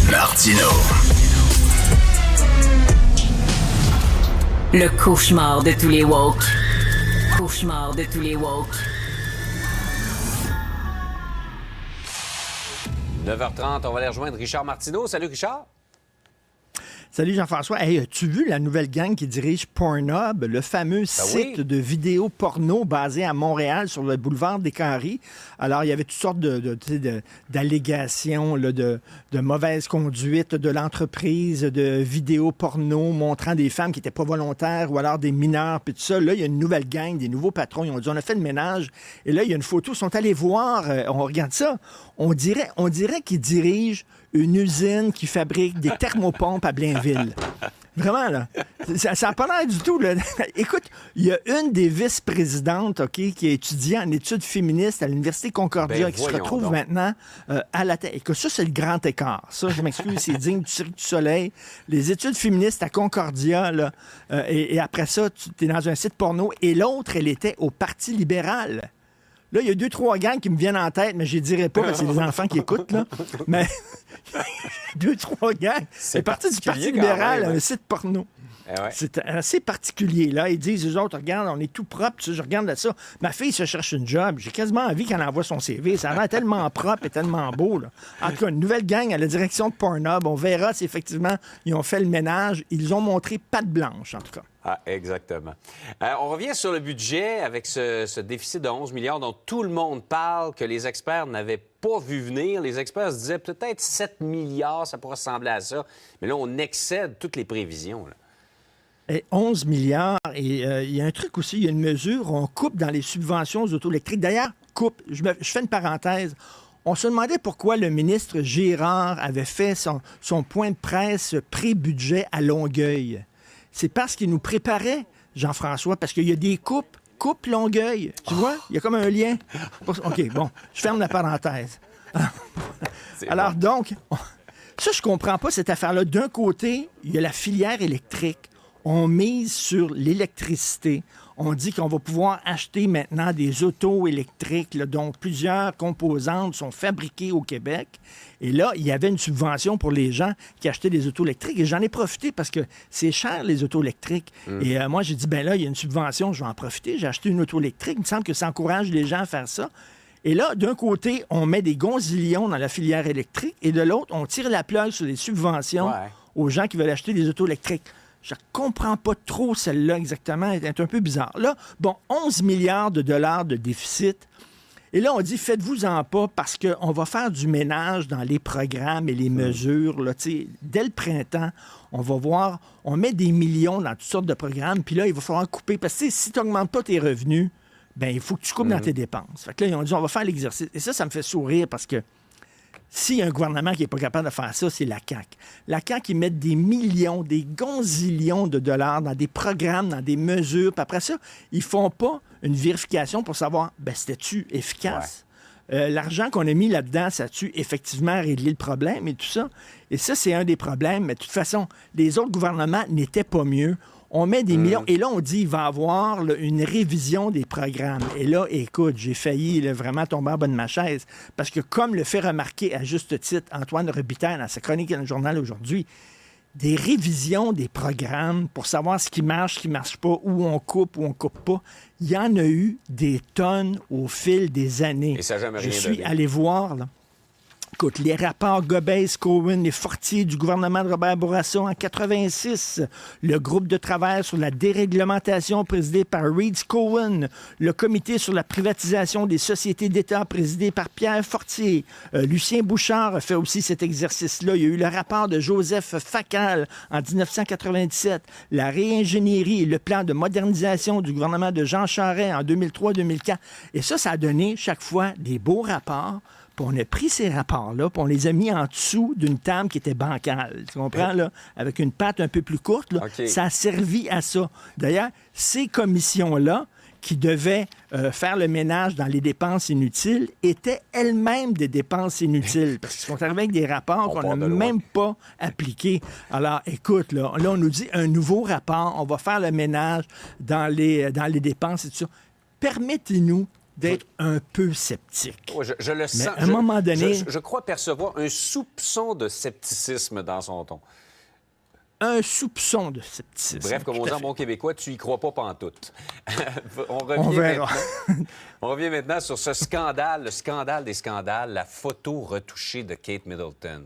Martino. Le cauchemar de tous les woke. Cauchemar de tous les woke. 9h30, on va aller rejoindre Richard Martineau. Salut Richard. Salut Jean-François. Hey, as-tu vu la nouvelle gang qui dirige Pornhub, le fameux site de vidéos porno basé à Montréal sur le boulevard des Carrés? Alors, il y avait toutes sortes d'allégations de mauvaise conduite de l'entreprise, de vidéos porno montrant des femmes qui n'étaient pas volontaires ou alors des mineurs, puis tout ça. Là, il y a une nouvelle gang, des nouveaux patrons. Ils ont dit, on a fait le ménage. Et là, il y a une photo. Ils sont allés voir, on regarde ça. On dirait qu'ils dirigent une usine qui fabrique des thermopompes à Blainville. Vraiment, là. Ça n'a pas l'air du tout, là. Écoute, il y a une des vice-présidentes, OK, qui a étudié en études féministes à l'Université Concordia, qui se retrouve maintenant à la tête. Écoute, ça, c'est le grand écart. Ça, je m'excuse, c'est digne du Cirque du Soleil. Les études féministes à Concordia, là, et après ça, tu es dans un site porno, et l'autre, elle était au Parti libéral. Là, il y a 2-3 gangs qui me viennent en tête, mais je ne les dirai pas parce que c'est des enfants qui écoutent, là. Mais 2-3 gangs. C'est parti du Parti libéral, un site porno. Eh ouais. C'est assez particulier, là. Ils disent, eux autres, regarde, on est tout propre. Tu sais, je regarde ça. Ma fille se cherche une job. J'ai quasiment envie qu'elle envoie son CV. Ça a l'air tellement propre et tellement beau, là. En tout cas, une nouvelle gang à la direction de Pornhub. On verra si, effectivement, ils ont fait le ménage. Ils ont montré patte blanche, en tout cas. Ah, exactement. On revient sur le budget avec ce déficit de 11 milliards dont tout le monde parle, que les experts n'avaient pas vu venir. Les experts se disaient peut-être 7 milliards, ça pourrait ressembler à ça. Mais là, on excède toutes les prévisions, là. Et 11 milliards. Et il y a un truc aussi, il y a une mesure, on coupe dans les subventions aux autos électriques. D'ailleurs, je fais une parenthèse. On se demandait pourquoi le ministre Girard avait fait son point de presse pré-budget à Longueuil. C'est parce qu'il nous préparait, Jean-François, parce qu'il y a des coupe Longueuil. Tu vois? Il y a comme un lien. OK, bon, je ferme la parenthèse. Alors donc, ça, je comprends pas cette affaire-là. D'un côté, il y a la filière électrique. On mise sur l'électricité. On dit qu'on va pouvoir acheter maintenant des autos électriques, là, dont plusieurs composantes sont fabriquées au Québec. Et là, il y avait une subvention pour les gens qui achetaient des autos électriques. Et j'en ai profité parce que c'est cher, les autos électriques. Et moi, j'ai dit, ben là, il y a une subvention, je vais en profiter. J'ai acheté une auto électrique. Il me semble que ça encourage les gens à faire ça. Et là, d'un côté, on met des gonzillions dans la filière électrique. Et de l'autre, on tire la plug sur les subventions aux gens qui veulent acheter des autos électriques. Je ne comprends pas trop celle-là exactement. Elle est un peu bizarre. Là, bon, 11 milliards de dollars de déficit. Et là, on dit, faites-vous-en pas parce qu'on va faire du ménage dans les programmes et les mesures. Là, dès le printemps, on va voir, on met des millions dans toutes sortes de programmes. Puis là, il va falloir couper. Parce que si tu n'augmentes pas tes revenus, ben il faut que tu coupes dans tes dépenses. Fait que là, ils ont dit, on va faire l'exercice. Et ça me fait sourire parce que s'il y a un gouvernement qui n'est pas capable de faire ça, c'est la CAQ. La CAQ, ils mettent des millions, des gonzillions de dollars dans des programmes, dans des mesures. Puis après ça, ils font pas une vérification pour savoir, ben c'était-tu efficace? L'argent qu'on a mis là-dedans, ça a-tu effectivement réglé le problème et tout ça? Et ça, c'est un des problèmes. Mais de toute façon, les autres gouvernements n'étaient pas mieux. On met des millions. Et là, on dit qu'il va y avoir là, une révision des programmes. Et là, écoute, j'ai failli là, vraiment tomber en bas de ma chaise. Parce que comme le fait remarquer à juste titre Antoine Robitaille dans sa chronique dans le journal aujourd'hui, des révisions des programmes pour savoir ce qui marche pas, où on coupe pas, il y en a eu des tonnes au fil des années. Et ça n'a jamais rien Je suis donné. allé voir, là. Écoute, les rapports Gobez-Cohen, les Fortier du gouvernement de Robert Bourassa en 86, le groupe de travail sur la déréglementation présidé par Reed Cohen, le comité sur la privatisation des sociétés d'État présidé par Pierre Fortier. Lucien Bouchard a fait aussi cet exercice-là. Il y a eu le rapport de Joseph Facal en 1997, la réingénierie et le plan de modernisation du gouvernement de Jean Charest en 2003-2004. Et ça a donné chaque fois des beaux rapports. Puis on a pris ces rapports-là, puis on les a mis en dessous d'une table qui était bancale. Tu comprends, là? Avec une patte un peu plus courte, là. Okay. Ça a servi à ça. D'ailleurs, ces commissions-là, qui devaient faire le ménage dans les dépenses inutiles, étaient elles-mêmes des dépenses inutiles. Parce qu'ils sont arrivés avec des rapports qu'on n'a même pas appliqués. Alors, écoute, là, on nous dit un nouveau rapport, on va faire le ménage dans les dépenses et tout ça. Permettez-nous d'être un peu sceptique. Ouais, je le sens. à un moment donné- Je crois percevoir un soupçon de scepticisme dans son ton. Un soupçon de scepticisme. Bref, comme on dit en bon québécois, tu y crois pas pantoute. On On verra. On revient maintenant sur ce scandale, le scandale des scandales, la photo retouchée de Kate Middleton.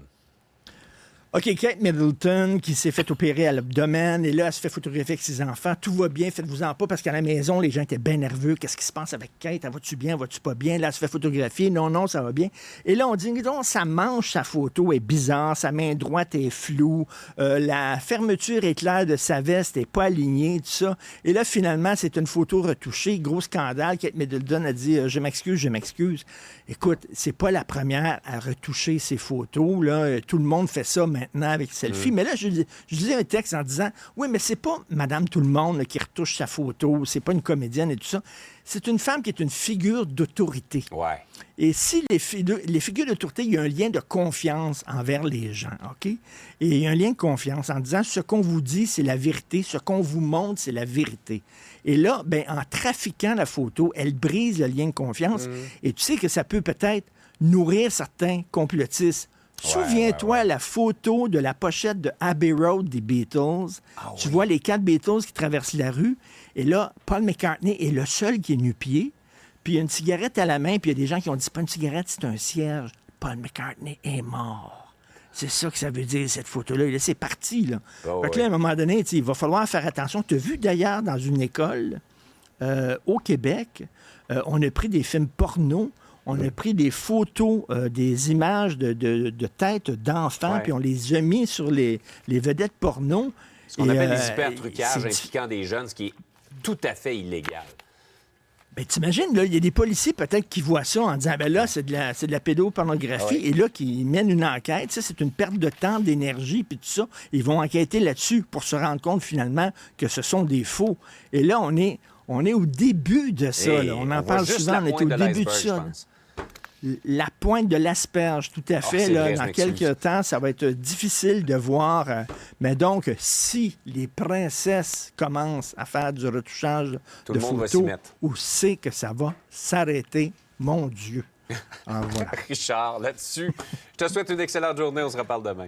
OK, Kate Middleton qui s'est fait opérer à l'abdomen et là, elle se fait photographier avec ses enfants. Tout va bien, faites-vous-en pas parce qu'à la maison, les gens étaient bien nerveux. Qu'est-ce qui se passe avec Kate? Va-tu bien? Va-tu pas bien? Là, elle se fait photographier. Non, non, ça va bien. Et là, on dit, non, sa manche, sa photo est bizarre. Sa main droite est floue. La fermeture éclair de sa veste n'est pas alignée, tout ça. Et là, finalement, c'est une photo retouchée. Gros scandale. Kate Middleton a dit, je m'excuse, je m'excuse. Écoute, c'est pas la première à retoucher ses photos. Là. Tout le monde fait ça maintenant avec selfie. Mais là, je lisais un texte en disant, oui, mais c'est pas Madame Tout-le-Monde là, qui retouche sa photo. C'est pas une comédienne et tout ça. C'est une femme qui est une figure d'autorité. Ouais. Et si les figures d'autorité, il y a un lien de confiance envers les gens, OK? Et il y a un lien de confiance en disant, ce qu'on vous dit, c'est la vérité. Ce qu'on vous montre, c'est la vérité. Et là, ben, en trafiquant la photo, elle brise le lien de confiance. Et tu sais que ça peut peut-être nourrir certains complotistes. Souviens-toi la photo de la pochette de Abbey Road des Beatles. Tu vois les 4 Beatles qui traversent la rue. Et là, Paul McCartney est le seul qui est nu-pied. Puis il y a une cigarette à la main. Puis il y a des gens qui ont dit, c'est pas une cigarette, c'est un cierge. Paul McCartney est mort. C'est ça que ça veut dire, cette photo-là. Et là, c'est parti, là. Fait que là, à un moment donné, il va falloir faire attention. Tu as vu, d'ailleurs, dans une école au Québec, on a pris des films porno. On a pris des photos, des images de têtes d'enfants, puis on les a mis sur les vedettes porno. Ce qu'on appelle des hyper-trucages impliquant des jeunes, ce qui est tout à fait illégal. Ben, t'imagines, là, il y a des policiers peut-être qui voient ça en disant, ben là, c'est de la pédopornographie, et là, qui mènent une enquête. Ça, c'est une perte de temps, d'énergie, puis tout ça. Ils vont enquêter là-dessus pour se rendre compte, finalement, que ce sont des faux. Et là, on est au début de ça. Là. On en parle souvent, on est au début de ça. La pointe de l'asperge, tout à fait. Là, dans quelques temps, ça va être difficile de voir. Mais donc, si les princesses commencent à faire du retouchage de photos, où c'est que ça va s'arrêter, mon Dieu. Richard, là-dessus, je te souhaite une excellente journée. On se reparle demain.